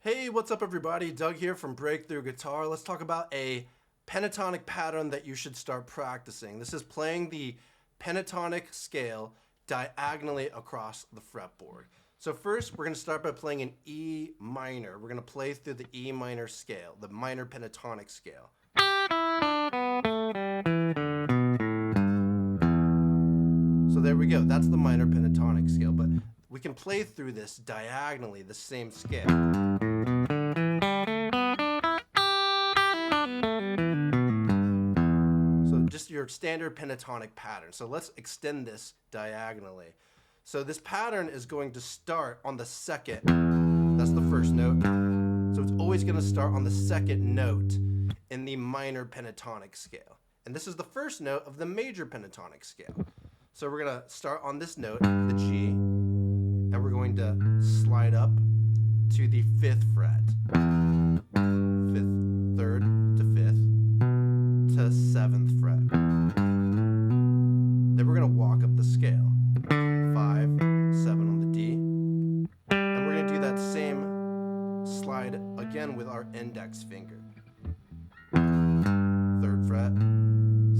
Hey, what's up everybody? Doug here from Breakthrough Guitar. Let's talk about a pentatonic pattern that you should start practicing. This is playing the pentatonic scale diagonally across the fretboard. So first, we're going to start by playing an E minor. We're going to play through the E minor scale, the minor pentatonic scale. So there we go. That's the minor pentatonic scale, but we can play through this diagonally, the same scale. So just your standard pentatonic pattern. So let's extend this diagonally. So this pattern is going to start on the second. That's the first note. So it's always going to start on the second note in the minor pentatonic scale. And this is the first note of the major pentatonic scale. So we're going to start on this note, the G, and we're going to slide up to the 5th fret. 5th, 3rd to 5th to 7th fret. Then we're going to walk up the scale. 5, 7 on the D. And we're going to do that same slide again with our index finger. 3rd fret,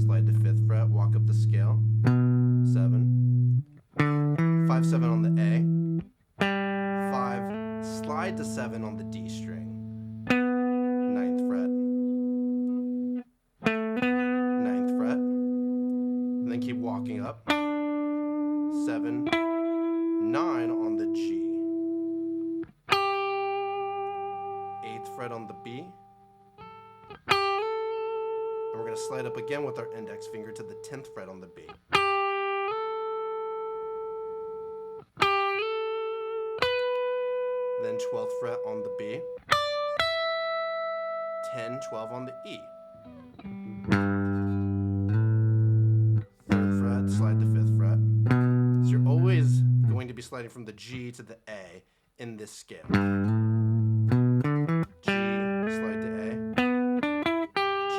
slide to 5th fret, walk up the scale. 7, 5, 7 on the A, 5, slide to 7 on the D string, 9th fret, 9th fret, and then keep walking up, 7, 9 on the G, 8th fret on the B, and we're going to slide up again with our index finger to the 10th fret on the B. Then 12th fret on the B, 10, 12 on the E. 3rd fret, slide to 5th fret. So you're always going to be sliding from the G to the A in this scale. G, slide to A. G,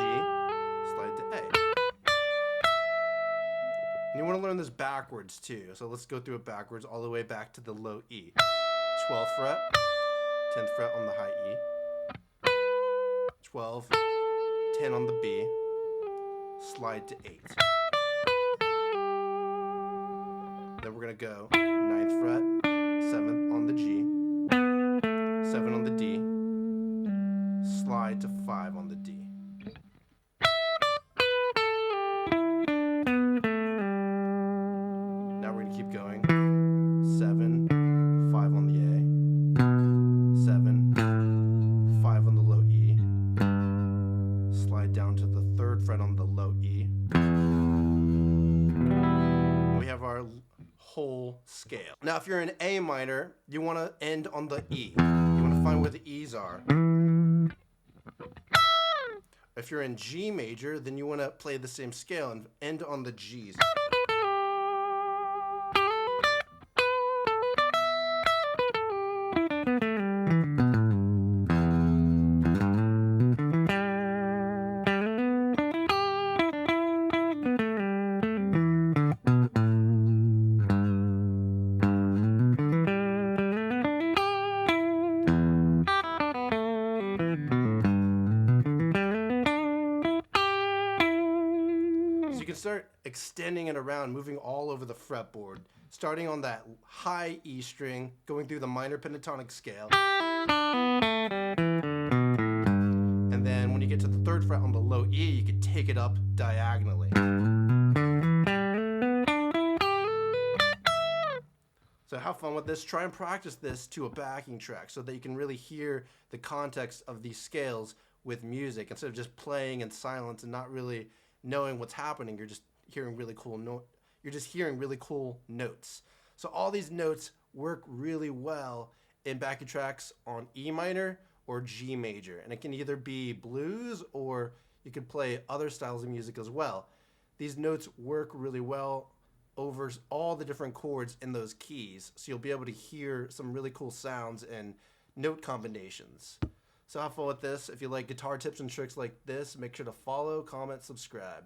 slide to A. And you want to learn this backwards too. So let's go through it backwards all the way back to the low E. 12th fret, 10th fret on the high E, 12, 10 on the B, slide to 8. Then we're going to go 9th fret, 7th on the G, 7 on the D, slide to 5 on the D. Now we're going to keep going. 7, 5 on the A, 7, 5 on the low E, slide down to the 3rd fret on the low E. We have our whole scale. Now if you're in A minor, you want to end on the E. You want to find where the E's are. If you're in G major, then you want to play the same scale and end on the G's. You can start extending it around, moving all over the fretboard, starting on that high E string, going through the minor pentatonic scale. And then when you get to the 3rd fret on the low E, you can take it up diagonally. So have fun with this. Try and practice this to a backing track so that you can really hear the context of these scales with music instead of just playing in silence and not really knowing what's happening. You're just hearing really cool notes. So all these notes work really well in backing tracks on E minor or G major, and it can either be blues or you could play other styles of music as well. These notes work really well over all the different chords in those keys, so you'll be able to hear some really cool sounds and note combinations. So have fun with this. If you like guitar tips and tricks like this, make sure to follow, comment, subscribe.